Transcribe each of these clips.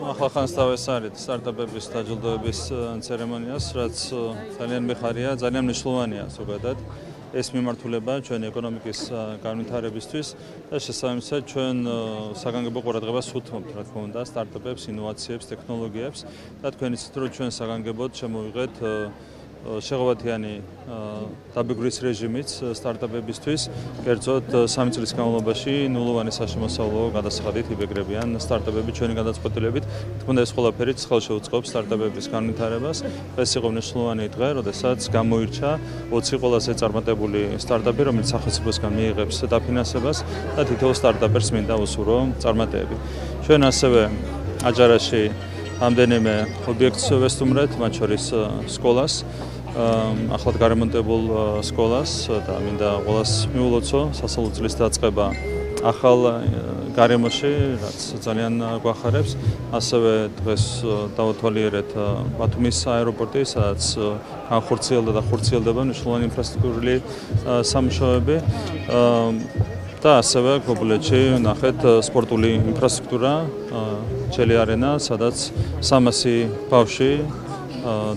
ახალხანს დავესწარით სტარტაპების დაჯილდოების ცერემონიას, რაც ძალიან მიხარია, ძალიან მნიშვნელოვანია ზოგადად ეს მიმართულება ჩვენი ეკონომიკის განვითარებისთვის და შესაბამისად ჩვენ საგანგებო ყურადღებას ვუთმობთ, რა თქმა უნდა, სტარტაპებს, ინოვაციებს, ტექნოლოგიებს და თქვენ იცით, რომ ჩვენ საგანგებოდ შემოვიღეთ შეღავათიანი დაბეგვრის რეჟიმიც სტარტაპებისთვის, კერძოდ 3 წლის განმავლობაში ნულოვანი საშემოსავლო გადასახადით იბეგრებიან სტარტაპები ჩვენი გადაწყვეტილებით. თქმა უნდა, ეს ყველაფერი ხელშეუწყობს სტარტაპების განვითარებას. ეს იყო მნიშვნელოვანი დღე, როდესაც გამოირჩა 20 ყველაზე წარმატებული სტარტაპი, რომელიც სახელმწიფოსგან მიიღებს დაფინანსებას და თითოეულ სტარტაპერს მინდა უსურვო წარმატებები. ჩვენ ასევე აჯარაში ამდენიმე ობიექტს ვესტუმრეთ, მათ შორის სკოლას, ახლად გარემონტებულ სკოლას და მინდა ყველას მიულოცო სასწავლო წლის დაწყება ახალ გარემოში, რაც ძალიან გვახარებს. ასევე დღეს დავათვალიერეთ ბათუმის აეროპორტი, სადაც განხორციელდა და ხორციელდება მნიშვნელოვანი ინფრასტრუქტურული სამუშაოები. და ასევე გობლეთში ნახეთ სპორტული ინფრასტრუქტურა, ჩელი არენა, სადაც 300 ბავშვი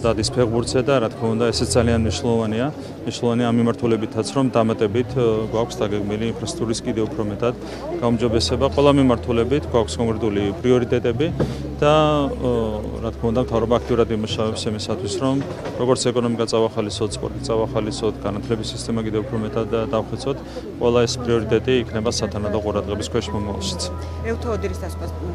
დადის ფეხბურთზე და რა თქმა უნდა, ესეც ძალიან მნიშვნელოვანია. მნიშვნელოვანია ამ მიმართულებითაც, რომ დამატებით გვაქვს დაგეგმილი ინფრასტრუქტურის კიდევ უფრო მეტად გაუმჯობესება. ყველა მიმართულებით გვაქვს კონკრეტული პრიორიტეტები და რა თქმა უნდა, მთავრობა აქტიურად იმუშავებს იმისათვის, რომ როგორც ეკონომიკა წავახალისოთ, სპორტი წავახალისოთ, განათლების სისტემა კიდევ უფრო მეტად დავხვეწოთ, ყველა ეს პრიორიტეტი იქნება სათანადო ყურადღების ქვეშ მომავალშიც. ევთო-ოდირის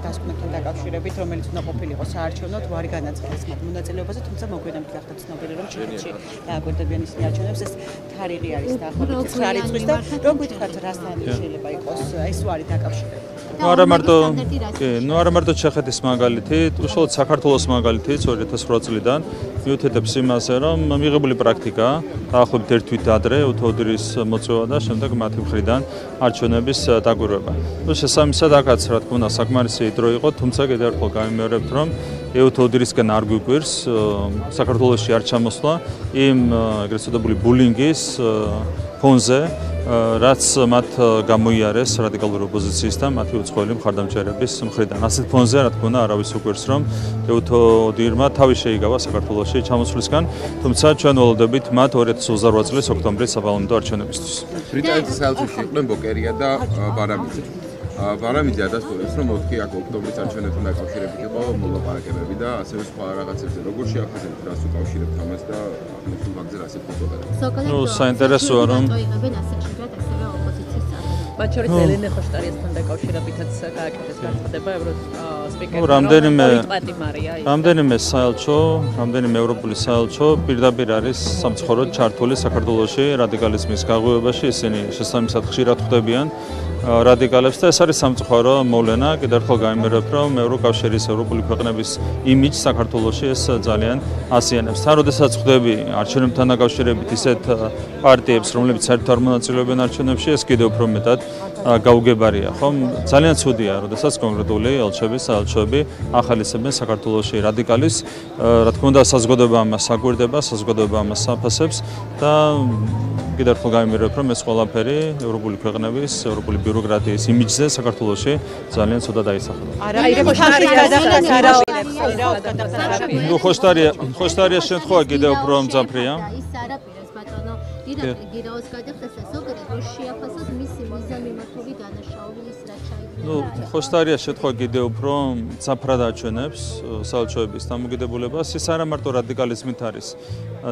დასკვნებთან დაკავშირებით, რომელიც უნდა ყოფილიყო საარჩევნოდ, ვარი განაცხადეს მათ მონაწილეობაზე, თუმცა მოგვიანებით გახდა ცნობილი, რომ ჩეხეთში დააკვირდებიან ისინი არჩევნებს, ეს თარიღი არის დაახლოებით 9 რიცხვის და რომ გითხრათ, რასთან შეიძლება იყოს ეს ვარი დაკავშირებული. არა მარტო ჩეხეთის მაგალითი, უშუალოდ საქართველოს მაგალითი 2008 წლიდან მიუთითებს იმაზე, რომ მიღებული პრაქტიკა დაახლოებით 1 თვით ადრე ევთო-ოდირის მოწვევა და შემდეგ მათი მხრიდან არჩევნების დაკვირვება. შესაბამისად, აქაც რა თქმა უნდა საკმარისი დრო იყო, თუმცა კიდევ ერთხელ გამიმეორებთ, რომ ევთო-ოდირისგან არ გვიკვირს საქართველოში არ ჩამოსვლა იმ ეგრეთ წოდებული ბულინგის ფონზე, რაც მათ გამოიარეს რადიკალური ოპოზიციის და მათი უცხოელი მხარდამჭერების მხრიდან. ასეთ ფონზე, რა თქმა უნდა, არავის უკვირს, რომ ევთო-ოდირმა თავი შეიგავა საქართველოში ჩამოსვლისგან, თუმცა ჩვენ ველოდებით მათ 2028 წლის ოქტომბრის საპარლამენტო არჩევნებისთვის. ბრიტანეთის საელჩოში იყვნენ ბოკერია და ბარამიძე. ბარამიძე ადასტურებს, რომ მოდქი აქ ოქტომბრის არჩევნებთან დაკავშირებით იყო მოლაპარაკებები და ასევე სხვა რაღაცებზე. როგორ შეახაზებთ, რას უკავშირებთ ამას და აღნიშნულ ფაქტზე რას ეკუთვნოდეთ? საინტერესოა, რომ მათ შორის ელენე ხოშტარიასთან დაკავშირებითაც გააკეთეს განცხადება ევროსპიკერმა, რამდენიმე საელჩო, რამდენიმე ევროპული საელჩო პირდაპირ არის სამწუხაროდ ჩართული საქართველოში რადიკალიზმის გაღვივებაში, ისინი შესაბამისად ხშირად ხვდებიან რადიკალებს და ეს არის სამწუხარო მოვლენა. კიდევ ერთხელ გამიმეორებთ, რომ ევროკავშირის ევროპული ქვეყნების იმიჯს საქართველოში ეს ძალიან აზიანებს. თან როდესაც ხვდები არჩევნებთან დაკავშირებით ისეთ პარტიებს, რომლებიც საერთოდ არ მონაწილეობენ არჩევნებში, ეს კიდევ უფრო მეტად გაუგებარია, ხომ? ძალიან ცუდია, როდესაც კონკრეტული ელჩები, საელჩოები ახალისებენ საქართველოში რადიკალის, რა თქმა უნდა, საზოგადოება ამას აკვირდება, საზოგადოება ამას აფასებს და კიდევ ერთხელ გამიმეორებთ, რომ ეს ყველაფერი ევროპული ქვეყნების, ევროპული ბიუროკრატიის იმიჯზე საქართველოში ძალიან ცუდად აისახება. ხოშტარიას შემთხვევა კიდევ უფრო მძაფრია. გირაოს გადახდასა ზოგადად რო შეაფასოს მისი მიზანმიმართული დანაშაული ის რაც შეიძლება. ხოშტარიას შემთხვევა კიდევ უფრო მძაფრად აჩვენებს საელჩოების დამოკიდებულებას. ის არა მარტო რადიკალიზმით არის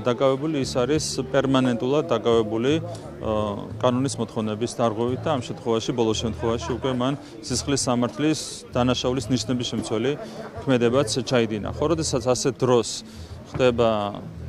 დაკავებული, ის არის პერმანენტულად დაკავებული კანონის მოთხოვნების დარღვევით და ამ შემთხვევაში, ბოლო შემთხვევაში უკვე მან სისხლის სამართლის დანაშაულის ნიშნების შემცველი ქმედებაც ჩაიდინა. ხო, როდესაც ასეთ დროს ხდება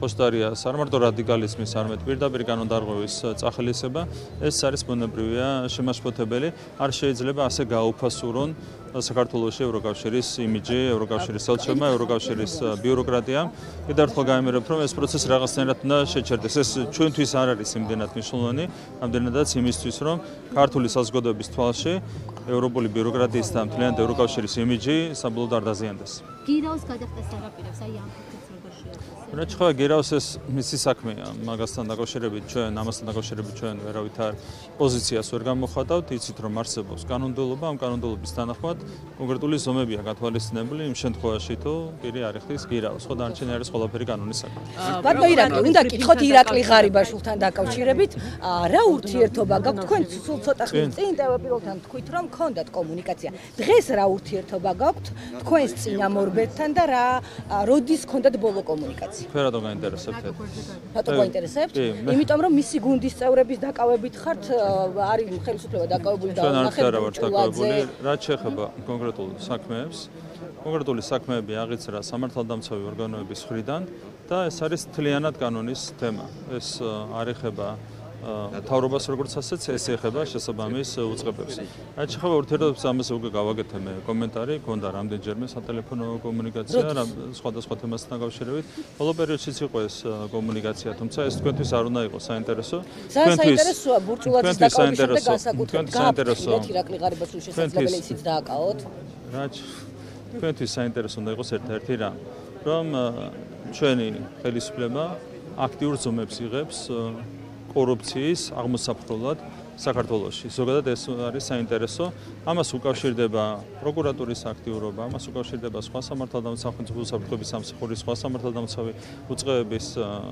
ხოშტარიას არ მარტო რადიკალიზმის, არამედ პირდაპირ კანონდარღვევის წახალისება, ეს არის ბუნებრივია შემაშფოთებელი. არ შეიძლება ასე გააუფასურონ საქართველოში ევროკავშირის იმიჯი, ევროკავშირის საელჩოებმა, ევროკავშირის ბიუროკრატია. კიდევ ერთხელ გამიმეორებთ, რომ ეს პროცესი რაღაცნაირად უნდა შეჩერდეს. ეს ჩვენთვის არ არის იმდენად მნიშვნელოვანი, ამდენადაც იმისთვის, რომ ქართული საზოგადოების თვალში ევროპული ბიუროკრატიის და მთლიანად ევროკავშირის იმიჯი საბოლოოდ არ დაზიანდეს. გირაოს გადახდას არაპირებს, აი ამ ფაქტს როგორ შეაფასებთ? რაც ხება გერავს ეს მისი საქმეა, მაგასთან დაკავშირებით ჩვენ, ამასთან დაკავშირებით ჩვენ ვერავით არ პოზიციას ვერ გამოხატავთ, იცით რომ არსებობს კანონმდებლობა, ამ კანონმდებლობის თანახმად კონკრეტული ზომებია გათვალისწინებული იმ შემთხვევაში, თუ პირი არ იხდის გირავს, ხო დანარჩენი არის ყველაფერი კანონის საქმე. ბატონო ირაკლი, უნდა გითხოთ ირაკლი ღარიბაშვილთან დაკავშირებით, რა ურთიერთობა გაქვთ თქვენ სულ ცოტა ხნის წინ ტელეპიროლთან თქვით რომ გქონდათ კომუნიკაცია. დღეს რა ურთიერთობა გაქვთ თქვენს წინამორბედთან და როდის გქონდათ ბოლო კომუნიკაცია? თქვენ რატომ გაინტერესებთ? რატომ გაინტერესებთ? იმიტომ რომ მისი გუნდის წევრების დაკავებით ხართ, არის ხელისუფლება დაკავებული და ნახეთ დაკავებული, რაც შეეხება კონკრეტულ საქმეებს. კონკრეტული საქმეები აღიძრა სამართალდამცავი ორგანოების მხრიდან და ეს არის მთლიანად კანონის თემა. ეს არ ეხება მთავრობას როგორც ასეც, ეს ეხება შესაბამის უწყებებს. რაც შეეხება ურთიერთობებს, ამაზე უკვე გავაკეთე მე კომენტარი, გონდა რამდენჯერმე სატელეფონო კომუნიკაცია სხვადასხვა თემასთან დაკავშირებით. ბოლო პერიოდშიც იყო ეს კომუნიკაცია, თუმცა ეს თქვენთვის არ უნდა იყოს საინტერესო. საინტერესოა ბურჭულაძის დაკავების შემდეგ განსაკუთრებით. გააფრთხილეთ ირაკლი ღარიბაშვილის შესაძლებელი ისიც დააკავოთ. რაც თქვენთვის საინტერესო უნდა იყოს ერთ-ერთი რამ, რომ ჩვენი ხელისუფლება აქტიურ ზომებს იღებს კორუფციის აღმოსაფრთხებლად საქართველოში. ზოგადად ეს არის საინტერესო. ამას უკავშირდება პროკურატურის აქტიურობა, ამას უკავშირდება სხვა სამართალდამცავი უსაფრთხოების სამსახურის სხვა სამართალდამცავი უწყებების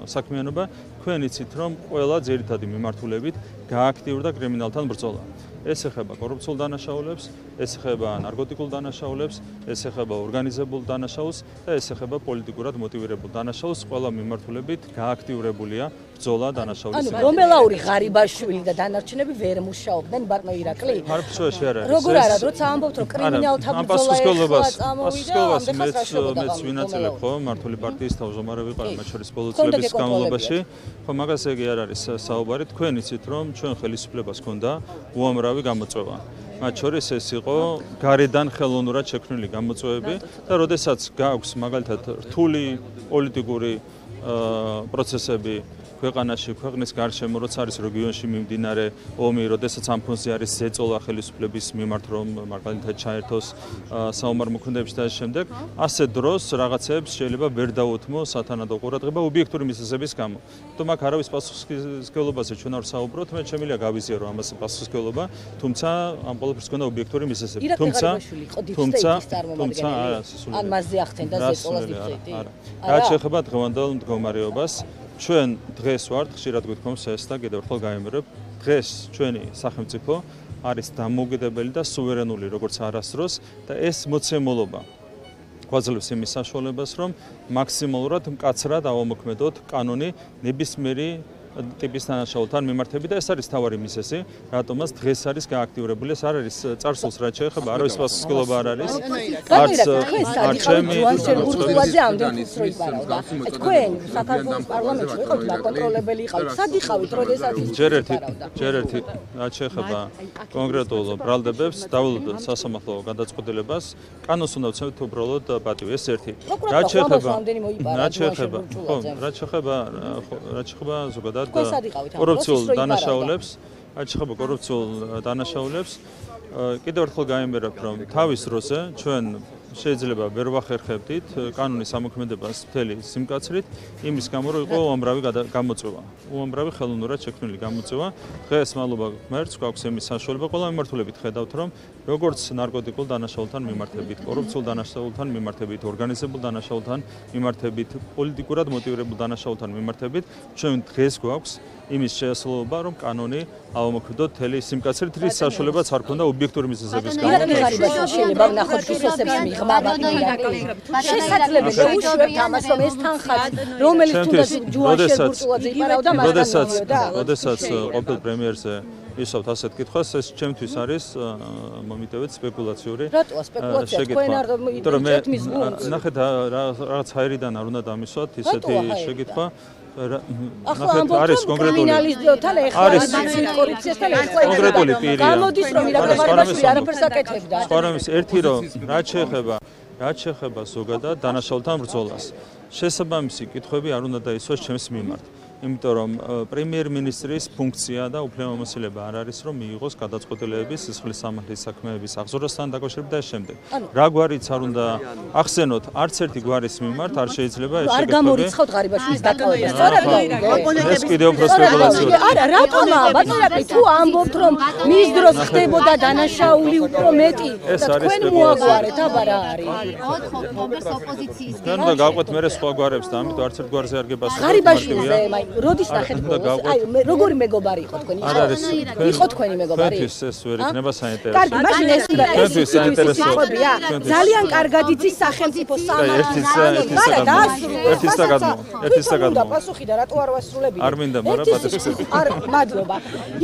საქმიანობა. თქვენ იცით, რომ ყველა ძირითადი მიმართულებით გააქტიურდა კრიმინალთან ბრძოლა. ეს ეხება კორუფციულ დანაშაულებს, ეს ეხება ნარკოტიკულ დანაშაულებს, ეს ეხება ორგანიზებულ დანაშაულს და ეს ეხება პოლიტიკურად მოტივირებულ დანაშაულს. ყველა მიმართულებით გააქტიურებულია ბრძოლა დანაშაულის. ანუ რომელაური ღარიბაშვილი და დანარჩენები ვერ მუშაობდნენ ბატონო ირაკლი? არაფერში არ არის. როგორ არა, როცა ამბობთ რომ კრიმინალთა ბრძოლა პასუხისმგებლობას მეც ვინაწილებ ხო, მართული პარტიის თავმჯდომარე ვიყავი მათ შორის ბოლო წლების განმავლობაში. ხო, მაგაზე კი არ არის საუბარი. თქვენ იცით რომ ჩვენ ხელისუფლებას ჰქონდა უამრავი გამოწვევა. მათ შორის ეს იყო გარედან ხელოვნურად შექმნილი გამოწვევები და როდესაც გაქვს მაგალითად რთული პოლიტიკური პროცესები ქვეყანაში, ქვეყნის გარშემო, როცა არის რეგიონში მიმდინარე ომი, როდესაც ამ ფონზე არის ზეწოლა ხელისუფლების მიმართ, რომ მაგალითად ჩაერთოს საომარ მოქმედებებში და ამ შემდეგ, ასე დროს რაღაცებს შეიძლება ვერ დაუთმო სათანადო ყურადღება ობიექტური მიზეზების გამო. თუმცა აქ არავის პასუხისმგებლობაზე ჩვენ არ ვსაუბრობთ, მე შემიძლია გავიზიარო ამას პასუხისმგებლობა, თუმცა ამ ყველაფერს ჰქონდა ობიექტური მიზეზები. თუმცა ან მასზე ახდენდა ზეწოლას დიფრეტი. რაც შეეხება დღევანდელ მდგომარეობას, ჩვენ დღეს ვართ, ხშირად გვითხოვს ეს და კიდევ ერთხელ გაიმეორებ, დღეს ჩვენი სახელმწიფო არის დამოუკიდებელი და სუვერენული როგორც არასდროს და ეს მოცემულობა გვაძლევს იმის საშუალებას, რომ მაქსიმალურად მკაცრად ავამოქმედოთ კანონი ნებისმიერი ტიპის დანაშაულთან მიმართებით და ეს არის თავარი მიზეზი, რატომაც დღეს არის გააქტიურებული. ეს არ არის წარსულს რაც შეეხება, არავის პასუხისმგებლობა არ არის. არც ჩემი ბურჭულაძე ამდენ ფულს რო იპარავდა. თქვენ საქართველოს პარლამენტში ვიყავთ დაკონტროლებელი იყავით. სად იყავით, როდესაც ის ჯერ ერთი რაც შეეხება კონკრეტულ ბრალდებებს, დავილოდოთ სასამართლო გადაწყვეტილებას, კანონს უნდა ვცემთ უბრალოდ პატივი. ეს ერთი. რაც შეეხება ზოგადად კორუფციულ დანაშაულებს, კიდევ ერთხელ გაიმეორებ, რომ თავის დროზე ჩვენ შეიძლება ვერ ვახერხებდით კანონის ამოქმედებას მთელი სიმკაცრით, იმის გამო რომ იყო უამრავი გამოწვევა, უამრავი ხელოვნურად შექმნილი გამოწვევა. დღეს მადლობა ღმერთს გვაქვს იმის საშუალება, ყველა მიმართულებით ხედავთ, რომ როგორც ნარკოტიკულ დანაშაულთან მიმართებით, კორუფციულ დანაშაულთან მიმართებით, ორგანიზებულ დანაშაულთან მიმართებით, პოლიტიკურად მოტივირებულ დანაშაულთან მიმართებით, ჩვენ დღეს გვაქვს იმის შესაძლებლობა, რომ კანონი ავამოქმედოთ მთელი სიმკაცრით, რის საშუალებაც არ ქონდა ობიექტური მიზეზების გამო. შეიძლება ვნახოთ ფისესებს მიღმა ბატონო ირაკლი. შესაძლებელი შეუშვებთ ამას, რომ ეს თანხაც, რომელიც თუნდაც ჯუანშერ ბურჭულაძე იპარავდა, მაგას გამოდიოდა. როდესაც ყოფილ პრემიერზე ისევ ასეთ კითხვას, ეს ჩემთვის არის მომიტევეთ სპეკულაციური. რატოა სპეკულაცია? თქვენ არ იწევთ მის გუნდს. ნახეთ რაღაც ჰაერიდან არ უნდა დამისვათ ისეთი შეკითხვა. ნახეთ არის კონკრეტული კრიმინალისტთან ეხლა კორუფციასთან ეხლა კონკრეტული პირია. გამოდის რომ ირაკლი ღარიბაშვილი არაფერს აკეთებდა. სხვა რამის ერთი რომ რაც შეეხება ზოგადად დანაშაულთან ბრძოლას. შესაბამისი კითხვები არ უნდა დაისვას ჩემს მიმართ. იმიტომ რომ პრემიერ-მინისტრის ფუნქცია და უფლებამოსილება არ არის რომ მიიღოს გადაწყვეტილებები სისხლის სამართლის საქმეების აღზრდასთან დაკავშირებით და შემდეგ. რა გვარიც არ უნდა ახსენოთ, არც ერთი გვარის მიმართ არ შეიძლება ეს არ გამორიცხავთ ღარიბაშვილის დაკავებას. სწორად ეს კიდევ უფრო სპეკულაცია. არა, რატომა? ბატონო რაკლი, თუ ამბობთ რომ მის დროს ხდებოდა დანაშაული უფრო მეტი და თქვენ მოაგვარეთ, აბა რა არის? 4 ოქტომბერს ოპოზიციის და უნდა გავყვეთ მე სხვა გვარებს და ამიტომ არც ერთ გვარზე არ გებასო. ღარიბაშვილზე, როდის ნახეთ ბოლოს? აი, როგორი მეგობარი იყო თქვენი? იყო თქვენი მეგობარი? ჩვენთვის ეს ვერ იქნება საინტერესო. კარგი, მაშინ ეს უნდა ეს საინტერესოა. ძალიან კარგად იცის სახელმწიფო სამართლის ერთის და გადმო. პასუხი და რატო არ ვასრულებინე? არ მინდა, მაგრამ პატექსები. არ, მადლობა.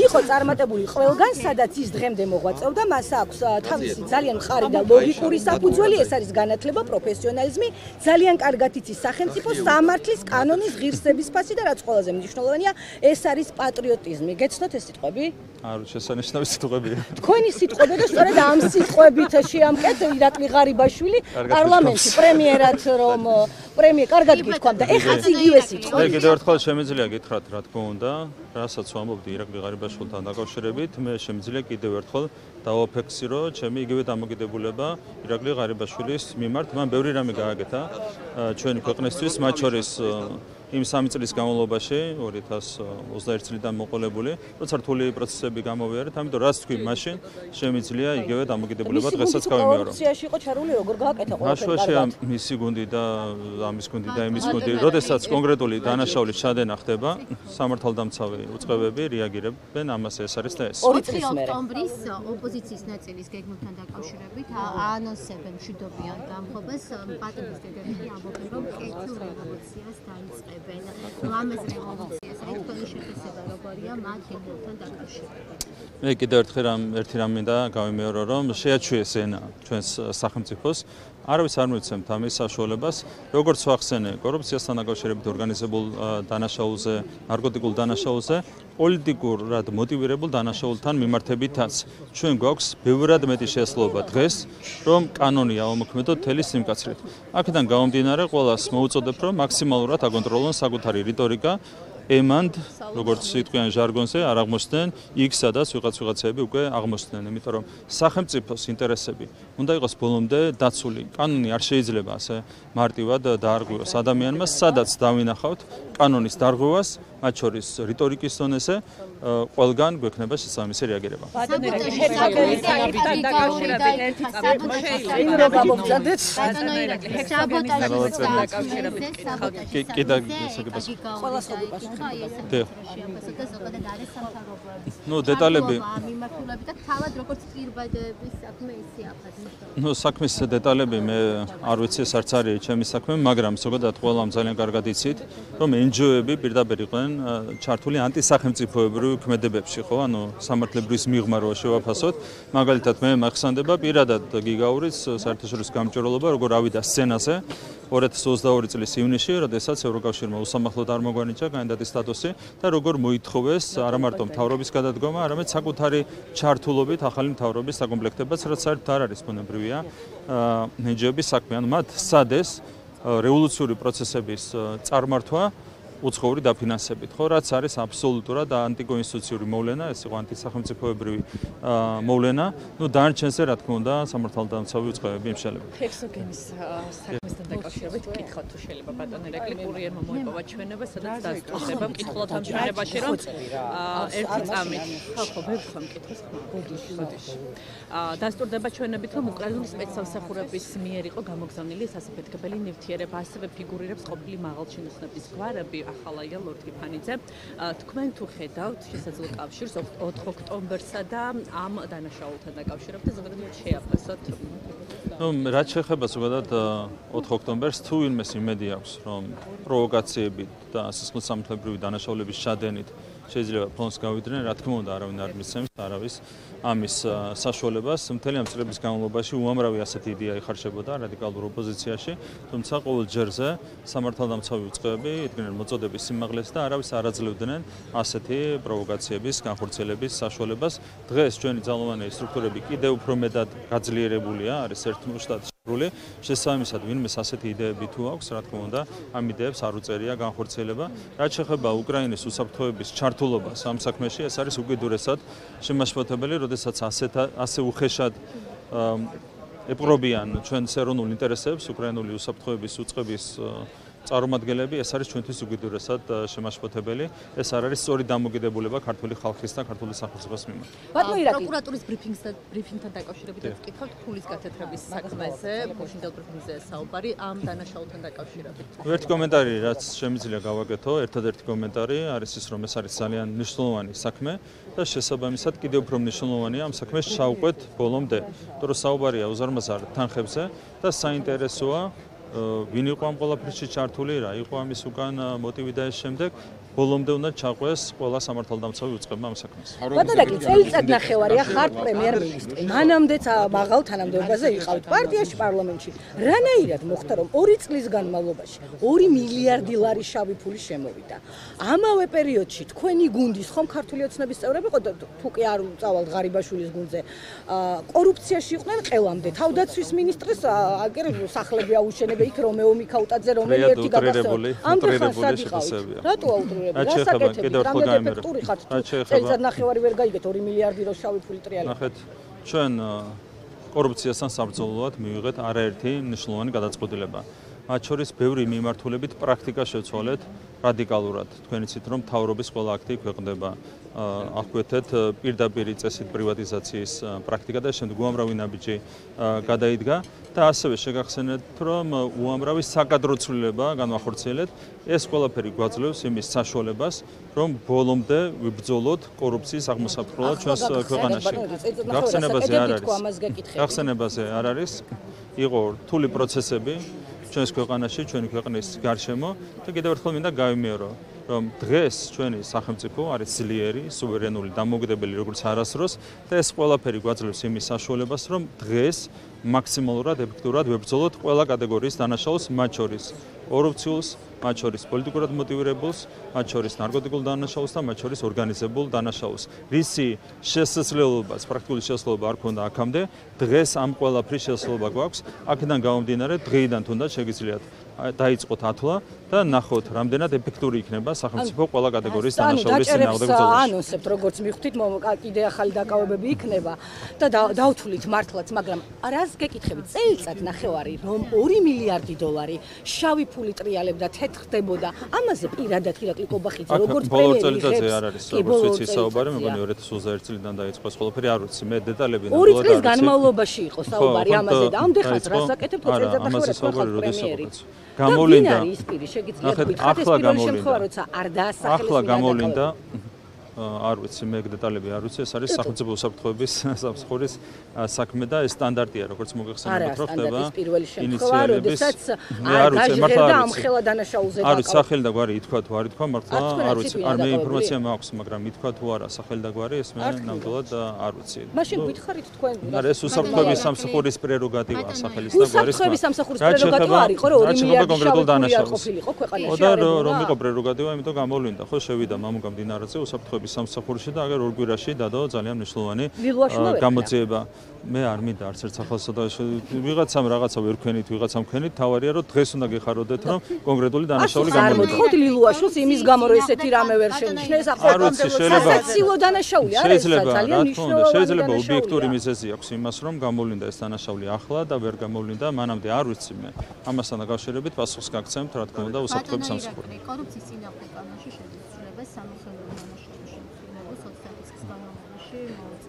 იყო წარმატებული ყველგან, სადაც ის დღემდე მოღვაწეობდა, მას აქვს თავისი ძალიან მყარი და ლოგიკური საფუძველი, ეს არის განათლება, პროფესიონალიზმი, ძალიან კარგად იცის სახელმწიფო სამართლის კანონის ღირსების ფასი და რაც ყველაზე მნიშვნელოვანია, ეს არის პატრიოტიზმი. გეცნოთ ეს სიტყვები? არ შესანიშნავი სიტყვებია. თქვენი სიტყვები და სწორედ ამ სიტყვებით შეამკეთ ირაკლი ღარიბაშვილი პარლამენტში პრემიერად რომ პრემიერ კარგად გითქვამ და ეხაც იგივე სიტყვები. მე კიდევ ერთხელ შემიძლია გითხრათ რა თქმა უნდა, რასაც ვამბობდი ირაკლი ღარიბაშვილთან დაკავშირებით, მე შემიძლია კიდევ ერთხელ დავაფიქსირო ჩემი იგივე დამოკიდებულება ირაკლი ღარიბაშვილის მიმართ. მან ბევრი რამე გააკეთა ჩვენი ქვეყნისთვის, მათ შორის იმ 3 წლის განმავლობაში 2021 წლიდან მოყოლებული, როცა რთული პროცესები გამოვიარეთ, ამიტომ რაც თქვი, მაშინ შემიძლია იგივე დამოკიდებულება დღესაც გავიმეორო. კორუფციაში იყო ჩარული, როგორ გააკეთა ყველაფერი? მაშინ მისი გუნდი და ამის გუნდი და იმის გუნდი, როდესაც კონკრეტული დანაშაულის ჩადენა ხდება, სამართალდამცავი უწყებები რეაგირებენ ამაზე, ეს არის და ეს. 4 ოქტომბრის ოპოზიციის ნაწილის გეგმებთან დაკავშირებით აანონსებენ მშვიდობიან დამხობას, პატების დედები ამბობენ, რომ კეთილ რევოლუციას დაიწყებენ. ამას რევოლუციას თქვენი შეფასება როგორია მათ გეგმებთან დაკავშირებით? მე კიდევ ერთი რამ მინდა გავიმეორო, რომ შეაჩვიეს ენა ჩვენს სახელმწიფოს. არავის არ მივცემთ ამის საშუალებას, როგორც ვახსენე, კორუფციასთან დაკავშირებით ორგანიზებულ დანაშაულზე, ნარკოტიკულ დანაშაულზე, პოლიტიკურად მოტივირებულ დანაშაულთან მიმართებითაც. ჩვენ გვაქვს ბევრად მეტი შესაძლებლობა დღეს, რომ კანონი ავამოქმედოთ მთელი სიმკაცრით. აქედან გამომდინარე, ყველას მოუწოდებ, რომ მაქსიმალურად აკონტროლონ საკუთარი რიტორიკა, ემანდ, როგორც სიტყვიან ჟარგონზე, არ აღმოჩნდნენ იქ, სადაც ვიღაცები უკვე აღმოჩნდნენ, იმიტომ რომ სახელმწიფოს ინტერესები უნდა იყოს ბოლომდე დაცული. კანონი არ შეიძლება ასე მარტივად დაარღვევოს ადამიანმა, სადაც დავინახავთ კანონის დარღვევას, მათ შორის რიტორიკის დონეზე, ყველგან გვექნება შესაბამისი რეაგირება. დეტალები. საქმის დეტალები მე არ ვიცი, ეს არც არის ჩემი საქმე, მაგრამ ზოგადად ყველამ ძალიან კარგად იცით, რომ NGO-ები პირდაპირ იყვნენ ჩართული ანტისახელმწიფოებრივ ქმედებებში, ხო, ანუ სამართლებრივის მიღმა რო შევაფასოთ, მაგალითად მე მახსენდება პირადად გიგაურის საერთაშორისო გამჭვირვალობა, როგორ ავიდა სცენაზე 2022 წლის ივნისში, როდესაც ევროკავშირმა უსამართლოდ არ მოგვანიჭა კანდიდატის სტატუსი და როგორ მოითხოვეს არა მარტო მთავრობის გადადგომა, არამედ საკუთარი ჩართულობით ახალი მთავრობის საკომპლექტებაც, რაც საერთოდ არ არის ბუნებრივია NGO-ების საქმე, ანუ მათ სადეს რევოლუციური პროცესების წარმართვა უცხოური დაფინანსებით, ხო, რაც არის აბსოლუტურად ანტიკონსტიტუციური მოვლენა, ეს იყო ანტისახელმწიფოებრივი მოვლენა. ნუ დანარჩენზე, რა თქმა უნდა, სამართალდამცავი უწყებები იმშელება. ჰექსოგენის საქმესთან დაკავშირებით ვკითხავთ, თუ შეიძლება ბატონო ირაკლი კურიერმა მოიპოვა ჩვენება, სადაც დასტურდება მკითხველთა ამჯერებაში, რომ ერთი წამით ხო, ვერხამ მკითხოს ხმა. ბოდიში. დასტურდება ჩვენებით, რომ უკრაინის სპეცსამსახურების მიერ იყო გამოგზავნილი სასაფეთქებელი ნივთიერება, ასევე ფიგურირებს ყოფილი მაღალჩინოსნების გვარები. ახალაია ლორდ კიფანიძე, თქვენ თუ ხედავთ შესაძლო კავშირს 4 ოქტომბერსა და ამ დანაშაულთან დაკავშირებით და ზოგადად შეაფასოთ? ნუ რაც შეეხება ზოგადად 4 ოქტომბერს, თუ ვინმეს იმედი აქვს, რომ პროვოკაციებით და სისხლის სამართლებრივი დანაშაულების ჩადენით შეიძლება ფონს გავიდნენ, რა თქმა უნდა, არავინ არ მისცემს არავის ამის საშუალებას. მთელი ამ წლების განმავლობაში უამრავი ასეთი იდეა იხარშებოდა რადიკალურ ოპოზიციაში, თუმცა ყოველ ჯერზე სამართალდამცავი უწყებები იდგნენ მოწოდების სიმაღლეს და არავის არ აძლევდნენ ასეთი პროვოკაციების განხორციელების საშუალებას. დღეს ჩვენი ძალოვანი სტრუქტურები კიდევ უფრო მეტად გაძლიერებულია, არის ერთ штат შესაბამისად ვინმეს ასეთი იდეები თუ აქვს, რა თქმა უნდა, ამ იდეებს არ უწერია განხორციელება. რაც შეეხება უკრაინის უსაფრთხოების ჩართულობას ამ საქმეში, ეს არის უკიდურესად შემაშფოთებელი, როდესაც ასე უხეშად ეპყრობიან ჩვენს ეროვნულ ინტერესებს, უკრაინული უსაფრთხოების უწყების წარმომადგენლები, ეს არის ჩვენთვის უკიდურესად შემაშფოთებელი. ეს არ არის სწორი დამოკიდებულება ქართული ხალხის და ქართული სახელმწიფოს მიმართ. პროკურატურის ბრიფინგთან დაკავშირებით ვკითხავთ ფულის გათეთრების საქმეზე, მოშინდელ ბრიფინგზე საუბარი ამ დანაშაულთან დაკავშირებით. ერთი კომენტარი, რაც შემიძლია გავაკეთო, ერთადერთი კომენტარი არის ის, რომ ეს არის ძალიან მნიშვნელოვანი საქმე და შესაბამისად კიდევ უფრო მნიშვნელოვანია ამ საქმეს ჩავყვეთ ბოლომდე. იმიტომ რომ საუბარია უზარმაზარ თანხებზე და საინტერესოა ვინ იყო ამ ყველაფერში ჩართული, რა იყო ამის უკან მოტივი და ეს შემდეგ ბოლომდე უნდა ჩაყვეს ყველა სამართალდამცავი უწყება ამ საქმეს. ბატონო, წელიწად ნახევარია ხართ პრემიერ-მინისტრი. მანამდეც მაღალ თანამდებობაზე იყავით პარტიაში, პარლამენტში. რანაირად მოხდა, რომ 2 წლის განმავლობაში 2 მილიარდი ლარი შავი ფული შემოვიდა? ამავე პერიოდში თქვენი გუნდის ხომ ქართული ოცნების წევრები იყო და თუ კი არ წავალთ ღარიბაშვილის გუნდზე, კორუფციაში იყვნენ ყველამდე. თავდაცვის მინისტრის აგერ სახლები აუშენებენ იქ რომეო მიქაუტაძე, რომელი ერთი გაგასწორდა. ამდენ ხანს სად იყავით? რატო აუტრე? წელიწად ნახევარი ვერ გაიგეთ 2 მილიარდი რო შავი ფული ტრიალებს. ნახეთ, ჩვენ კორუფციასთან საბრძოლოდ მივიღეთ არაერთი მნიშვნელოვანი გადაწყვეტილება. მათ შორის ბევრი მიმართულებით პრაქტიკა შევცვალეთ რადიკალურად. თქვენ იცით, რომ მთავრობის ყველა აქტი ქვეყნდება. აღვქვეთეთ პირდაპირი წესით პრივატიზაციის პრაქტიკა და შემდეგ უამრავი ნაბიჯი გადაიდგა და ასევე შეგახსენეთ, რომ უამრავი საკადრო ცვლილება განვახორციელეთ. ეს ყველაფერი გვაძლევს იმის საშუალებას, რომ ბოლომდე ვიბრძოლოთ კორუფციის აღმოსაფრთხებლად ჩვენს ქვეყანაში. გახსენებაზე არ არის. იყო რთული პროცესები ჩვენს ქვეყანაში, ჩვენი ქვეყნის გარშემო და კიდევ ერთხელ მინდა გავიმეორო, რომ დღეს ჩვენი სახელმწიფო არის ძლიერი, სუვერენული, დამოუკიდებელი როგორც არასდროს და ეს ყველაფერი გვაძლევს იმის საშუალებას, რომ დღეს მაქსიმალურად ეფექტურად ვებრძოლოთ ყველა კატეგორიის დანაშაულს, მათ შორის კორუფციულს, მათ შორის პოლიტიკურად მოტივირებულს, მათ შორის ნარკოტიკულ დანაშაულს და მათ შორის ორგანიზებულ დანაშაულს. რისი შესაძლებლობაც, პრაქტიკული შესაძლებლობა არ ქონდა აქამდე, დღეს ამ ყველაფრის შესაძლებლობა გვაქვს. აქედან გამომდინარე, დღეიდან თუნდაც შეგიძლიათ დაიწყოთ ათვლა და ნახოთ, რამდენად ეფექტური იქნება სახელმწიფო ყველა კატეგორიის დანაშაულის წინააღმდეგ ბრძოლაში. ანონსებთ, როგორც მიხვდით, კიდე ახალი დაკავებები იქნება და დავთვლით მართლაც, მაგრამ რას გეკითხებით? წელიწად ნახევარი, რომ 2 მილიარდი დოლარი შავი ფული ტრიალებდა, თეთრდებოდა. ამაზე პირადად ირაკლი კობახიძე როგორც ბოლო წელიწადზე არ არის, როგორც ვიცი საუბარი, მეგონი 2021 წლიდან დაიწყო ეს ყველაფერი, არ ვიცი, მე დეტალები ნამდვილად 2 წლის განმავლობაში იყო საუბარი ამაზე და ამდენხანს რას აკეთებთ წელიწად ნახევარი პრემიერი. გამოვიდა ის პირი შეგიძლიათ გითხრათ ეს პირველი შემთხვევა როცა არ დაასახელეს ახლა გამოვიდა არ ვიცი მე დეტალები არ ვიცი ეს არის სახელმწიფო უსაფრთხოების სამსახურის საქმე და ეს სტანდარტია როგორც მოგეხსენებათ რომ ხდება ინიციატივების მე არ ვიცი მართლა ამხელა დანაშაულზე არ ვიცი სახელი და გვარი ითქვა თუ არ ითქვა მართლა არ ვიცი არ მე ინფორმაცია მაქვს მაგრამ ითქვა თუ არა სახელი და გვარი ეს მე ნამდვილად არ ვიცი მაშინ გითხარით თქვენ არა ეს უსაფრთხოების სამსახურის პრეროგატივაა სახელის და გვარის უსაფრთხოების სამსახურის პრეროგატივა არის ხო რომ 2 მილიარდი დანაშაულს ყოფილიყო ქვეყანაში და რომ იყო პრეროგატივა იმიტომ გამოვლინდა ხო შევიდა მამუკა მდინარეზე უსაფრთხოების სამსახურში და აგერ ორ კვირაში დადო ძალიან მნიშვნელოვანი გამოძიება. მე არ მინდა არც ერთ სახელსა და ვიღაცამ რაღაცა ვერ ქვენით, ვიღაცამ ქვენით, თავარია რომ დღეს უნდა გეხაროდეთ რომ კონკრეტული დანაშაული გამოვიდა. ხო ლილუაშვილს იმის გამო რომ ესეთი რამე ვერ შენიშნე, ეს ახლა დანაშაული არა ეს ძალიან მნიშვნელოვანია. შეიძლება ობიექტური მიზეზი აქვს იმას რომ გამოვლინდა ეს დანაშაული ახლა და ვერ გამოვლინდა მანამდე არ ვიცი მე. ამასთან დაკავშირებით პასუხს გაგცემთ რა თქმა უნდა უსაფრთხოების სამსახური. კორუფციის წინააღმდეგ კანონში შედის სამოსახლო დანაშაულის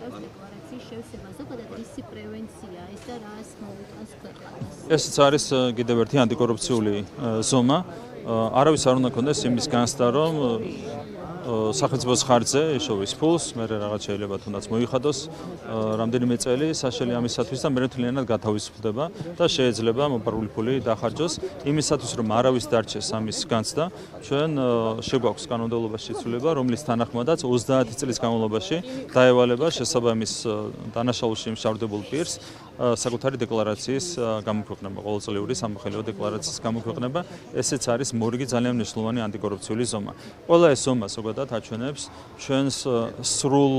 დეკლარაციის შევსება ზოგადად ისი პრევენცია ეს და რას მოუტანს ქვეყანას. ესეც არის კიდევ ერთი ანტიკორუფციული ზომა. არავის არ უნდა ქონდეს იმის განცდა რომ სახელმწიფოს ხარჯზე ეშოვის ფულს, მე რაღაც შეიძლება თუნდაც მოიხადოს რამდენიმე წელი საშელი ამისათვის და მე თლიანად გათავისუფლდება და შეიძლება მოპარული ფული დახარჯოს იმისათვის რომ არავის დარჩეს ამის განცდა ჩვენ შეგვაქვს კანონმდებლობაში ცვლილება რომლის თანახმადაც 30 წლის განმავლობაში დაევალება შესაბამის დანაშაულში მშავდებულ პირს საკუთარი დეკლარაციის გამოქვეყნება, ყოველწლიური სამოხელეო დეკლარაციის გამოქვეყნება, ესეც არის მორიგი ძალიან მნიშვნელოვანი ანტიკორუფციული ზომა. ყველა ეს ზომა ზოგადად აჩვენებს ჩვენს სრულ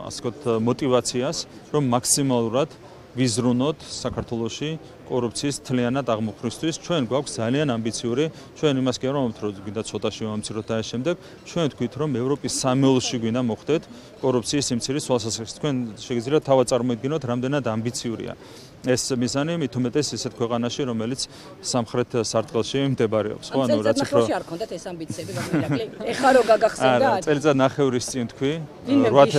ასეთ მოტივაციას, რომ მაქსიმალურად ვიზრუნოთ საქართველოში კორუფციის თლიანად აღმოფხვრისთვის. ჩვენ გვაქვს ძალიან ამბიციური, ჩვენ იმას კი არ ვამბობთ, რომ გვინდა ცოტაში ვამციროთ და ამ შემდეგ, ჩვენ ვთქვით, რომ ევროპის სამეულში გვინდა მოხდეთ კორუფციის სიმცირის თვალსაზრისით. თქვენ შეგიძლიათ თავად წარმოიდგინოთ, რამდენად ამბიციურია ეს მიზანი, მით უმეტეს ისეთ ქვეყანაში, რომელიც სამხრეთ სარტყელში მდებარეობს. ხო, ანუ რაც უფრო არ ქონდათ ეს ამბიციები, გამირაკლი. ეხლა რო გაგახსენდა? არა, წელიწადნახევრის წინ თქვი, 8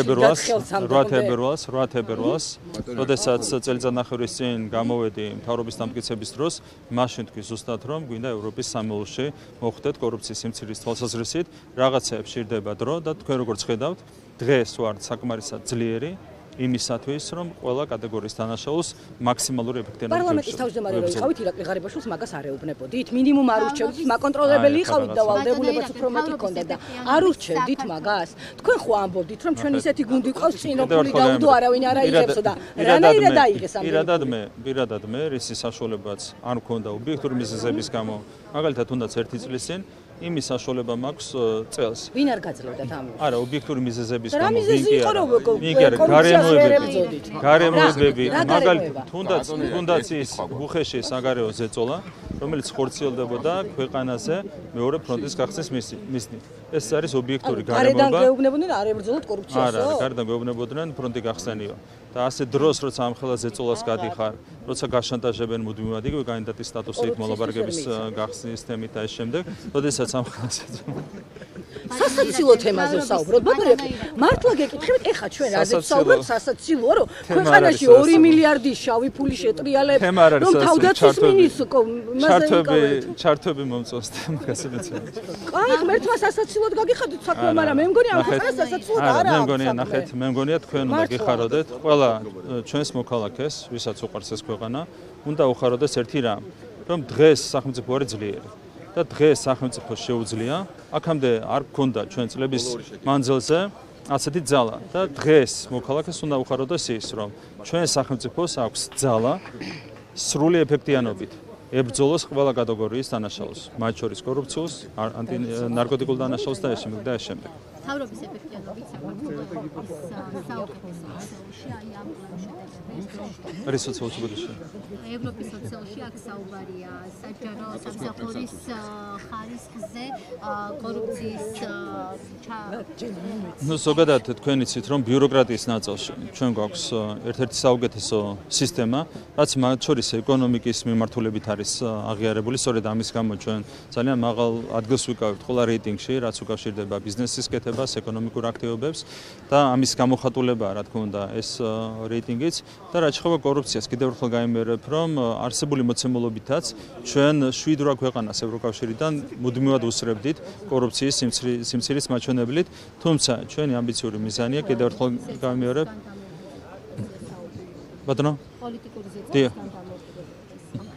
ფებრუარს, როდესაც წელიწადნახევრის წინ გამოვედი მთავრობის დამტკიცების დროს, მაშინ თქვი ზუსტად რომ გვინდა ევროპის სამეულში მოხდეთ კორუფციის სიმცირის თვალსაზრისით, რაღაცეებს შირდება დრო და თქვენ როგორც ხედავთ, დღეს ვართ საკმარისად ძლიერი იმისათვის, რომ ყველა კატეგორიის დანაშაულს მაქსიმალური ეფექტიანობით პარლამენტის თავმჯდომარე რო იყავით, ირაკლი ღარიბაშვილს მაგას არ ეუბნებოდით. მინიმუმ არ ურჩევდით, მაკონტროლებელი იყავით და ვალდებულებაც უფრო მეტი ქონდა და არ ურჩევდით მაგას. თქვენ ხო ამბობდით, რომ ჩვენ ისეთი გუნდი ყავს, წინოფული დაუდო არავინ არ აიღებსო და რანაირად აიღეს ამ პირადად მე რისი საშუალებაც არ მქონდა ობიექტური მიზეზების გამო, მაგალითად თუნდაც 1 წლის წინ იმის საშუალება მაქვს წელს. ვინ არ გაძლევდათ ამ? არა, ობიექტური მიზეზების გამო. ვინ კი არა, გარემოებები, მაგალითად, თუნდაც ის ბუხეში საგარეო ზეწოლა, რომელიც ხორციელდებოდა ქვეყანაზე მეორე ფრონტის გახსნის მიზნით. ეს არის ობიექტური გარემოება. გარედან გეუბნებოდნენ არ ებრძოლოთ კორუფციასო? არა, გარედან გეუბნებოდნენ ფრონტი გახსნენიო. და ასე დროს, როცა ამ ხელა ზეწოლას გადიხარ, როცა გაშანტაჟებენ მუდმივად იგივე კანდიდატის სტატუსით მოლაპარაკების გახსნის თემით და ეს შემდეგ, როდესაც ამ ხელა სასაცილო თემაზე ვსაუბრობ. ბატონო, მართლა გეკითხებით, ეხა ჩვენ რაზე ვსაუბრობთ სასაცილოა, რომ ქვეყანაში 2 მილიარდი შავი ფული შეტრიალებს, რომ თავდაცვის მინისტრს ჩართვები მომწონს თემას მეცემ. აი, ღმერთმა სასაცილოდ გაგიხადოთ საქმე, მაგრამ მე მგონი ამ ქვეყანას სასაცილოდ არ აქვს. მე მგონია თქვენ უნდა გიხაროდეთ ყველა ჩვენს მოქალაქეს, ვისაც უყვარს ეს ქვეყანა, უნდა უხაროდეს ერთი რამ, რომ დღეს სახელმწიფო არის ძლიერი. და დღეს სახელმწიფო შეუძლია, აქამდე არ გქონდა ჩვენ წლების მანძილზე ასეთი ძალა და დღეს მოქალაქეს უნდა უხაროდეს ის, რომ ჩვენ სახელმწიფოს აქვს ძალა სრული ეფექტიანობით ებრძოლოს ყველა კატეგორიის დანაშაულს, მათ შორის კორუფციულს, ანტინარკოტიკულ დანაშაულს და ეს შემდეგ. თავრობის ეფექტიანობით საქართველოს საუკეთესო სოციალში აი ამ შედეგების არის სოციალში ევროპის სოციალში აქ საუბარია საჯარო სამსახურის ხარისხზე კორუფციის ნუ ზოგადად თქვენ იცით რომ ბიუროკრატიის ნაწილში ჩვენ გვაქვს ერთ-ერთი საუკეთესო სისტემა რაც მათ შორის ეკონომიკის მიმართულებით არის აღიარებული სწორედ ამის გამო ჩვენ ძალიან მაღალ ადგილს ვიკავებთ ყველა რეიტინგში რაც უკავშირდება ბიზნესის კეთებას ეკონომიკურ აქტივობებს და ამის გამოხატულებაა რა თქმა უნდა ეს რეიტინგიც და რაც შეეხება კორუფციას კიდევ ერთხელ გაიმეორებ რომ არსებული მოცემულობითაც ჩვენ 7 ქვეყანას ევროკავშირიდან მუდმივად უსწრებდით კორუფციის სიმცირის მაჩვენებლით თუმცა ჩვენი ამბიციური მიზანია კიდევ ერთხელ გაიმეორებ ბატონო პოლიტიკური ზეწოლა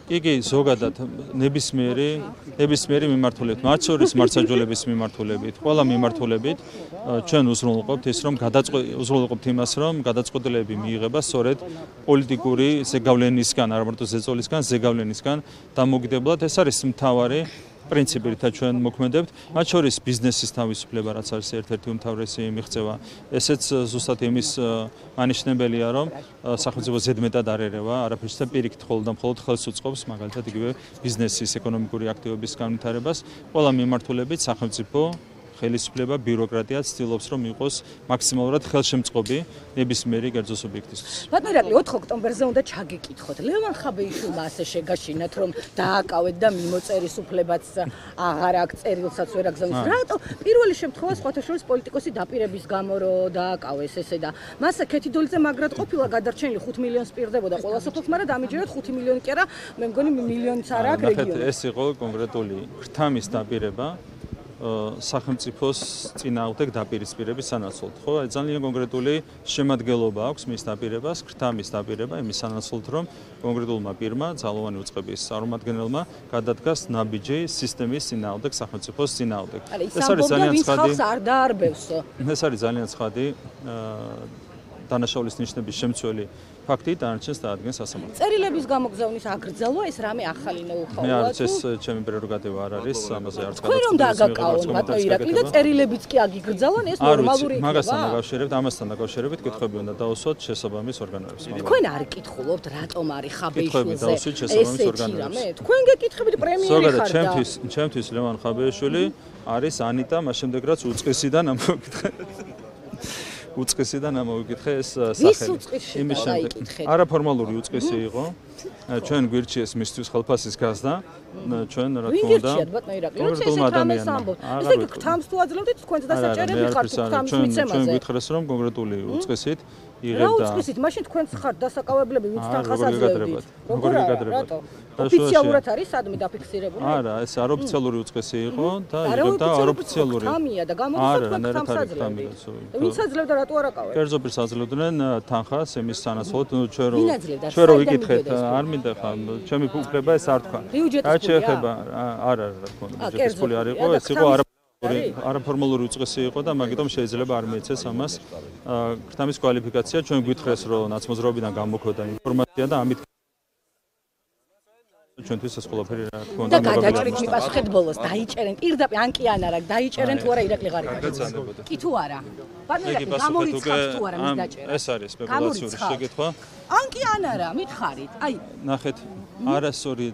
იგი ზოგადად ნებისმიერი მიმართულებით, მათ შორის მართლმსაჯულების მიმართულებით, ყველა მიმართულებით ჩვენ უზრუნველყოფთ ის, რომ უზრუნველყოფთ იმას, რომ გადაწყვეტილებები მიიღება სწორედ პოლიტიკური ზეგავლენისგან, არ მარტო ზეწოლისგან, ზეგავლენისგან დამოკიდებლად. ეს არის მთავარი პრინციპი, რითაც ჩვენ მოქმედებთ, მათ შორის ბიზნესის თავისუფლება, რაც არის ერთ-ერთი უმთავრესი მიღწევა. ესეც ზუსტად იმის მანიშნებელია, რომ სახელმწიფო ზედმეტად არ ერევა, არაფერს და პირიქით მხოლოდ ხელს უწყობს, მაგალითად იგივე ბიზნესის ეკონომიკური აქტივობის განვითარებას. ყველა მიმართულებით სახელმწიფო ხელისუფლება, ბიუროკრატია ცდილობს, რომ იყოს მაქსიმალურად ხელშემწყობი ნებისმიერი კერძო სუბიექტისთვის. ბატონო ირაკლი, 4 ოქტომბერზე უნდა ჩაგეკითხოთ. ლევან ხაბეიშვილმა ასე შეგაშინათ, რომ დააკავეთ და მიმოწერის უფლებაც აღარ აქვს, წერილსაც ვერ აგზავნის. რატო პირველი შემთხვევა სხვათა შორის პოლიტიკოსი დაპირების გამო რო დააკავეს ესე და მასა ქეთიდოლიძე მაგრად ყოფილა გადარჩენილი 5 მილიონს პირდებოდა ყველა სოფელს, მაგრამ დამიჯერეთ 5 მილიონი კი არა, მე მგონი მილიონიც არ აქვს რეგიონში. ეს იყო კონკრეტული ხრთამის დაპირება სახელმწიფოს წინააღმდეგ დაპირისპირების სანაცვლოდ. ხო, ძალიან კონკრეტული შემადგენლობა აქვს მის დაპირებას, ხრთამის დაპირება იმის სანაცვლოდ, რომ კონკრეტულმა პირმა, ძალოვანი უწყების წარმომადგენელმა გადადგას ნაბიჯი სისტემის წინააღმდეგ, სახელმწიფოს წინააღმდეგ. ეს არის ძალიან ცხადი. არ დაარბევსო. ეს არის ძალიან ცხადი დანაშაულის ნიშნების შემცველი ფაქტი დანარჩენს დაადგენს სასამართლო. წერილების გამოგზავნის აკრძალვა ეს რამე ახალი ნოუ-ჰაუა. მე არც ეს ჩემი პრეროგატივა არ არის, ამაზე არც თქვენ რომ დააგაკავონ ბატონო ირაკლი და წერილებიც კი აგიგრძალონ ეს ნორმალური იქნება. მაგასთან დაკავშირებით, ამასთან დაკავშირებით კითხვები უნდა დავუსვათ შესაბამის ორგანოებს. თქვენ არ კითხულობთ რატომ არის ხაბეიშვილზე ესეთი რამე? თქვენ გეკითხებით პრემიერი ხარ და ჩემთვის ლევან ხაბეიშვილი არის ანიტა, მას შემდეგ რაც უწყესიდან ამოვიკითხე ეს სახელი. იმის შემდეგ არაფორმალური უწყესი იყო. ჩვენ გვირჩიეს მისთვის ხელფასის გაზდა. ჩვენ რა თქმა უნდა. კონკრეტულ ადამიანმა. ესე იგი გთამს თუ აძლევდით თქვენც დასაჭერები ხართ გთამს მიცემაზე. ჩვენ გითხრეს რომ კონკრეტული უწყესით იღებდა. რა უწყესით? მაშინ თქვენც ხართ დასაკავებლები ვინც თანხას აძლევდით. როგორ გაგადრებათ? ოფიციალურად არის სადმე დაფიქსირებული? არა, ეს აროფიციალური უწყესი იყო და იღებდა აროფიციალური. თამია და გამოგიცხოთ თქვენ თამს აძლევდით. ვინც აძლევდა რატო არ აკავეთ? კერძოფილს აძლევდნენ თანხას იმის სანაცვლოდ ჩვენ რო ვიკითხეთ არ მინდა ხა ჩემი უფლება ეს არ თქვა. რაც შეეხება არა რა თქმა უნდა ბიუჯეტის არ იყო ეს იყო არაფორმალური უწყესი იყო და მაგიტომ შეიძლება არ მიეცეს ამას ქრთამის კვალიფიკაცია ჩვენ გვითხრეს რომ ნაცმოძრაობიდან გამოქვეყნდა ინფორმაცია და ამით ჩვენთვის ეს ყველაფერი რა თქმა უნდა და გადაჭრით მიპასუხეთ ბოლოს დაიჭერენ პირდაპირ ან კი ან არა დაიჭერენ თუ არა ირაკლი ღარიბაშვილი კი თუ არა ბანერაკი გამორიცხავს თუ არა მის დაჭერა ეს არის სპეკულაციური შეკითხვა ან კი ან არა მითხარით აი ნახეთ არასწორი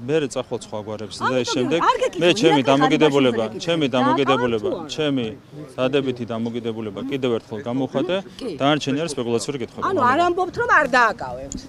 მე წახვალ სხვა გვარებს და ეს შემდეგ მე ჩემი დამოკიდებულება ჩემი დადებითი დამოკიდებულება კიდევ ერთხელ გამოვხატე დანარჩენი არის სპეკულაციური კითხვები ანუ არ ამბობთ რომ არ დააკავებთ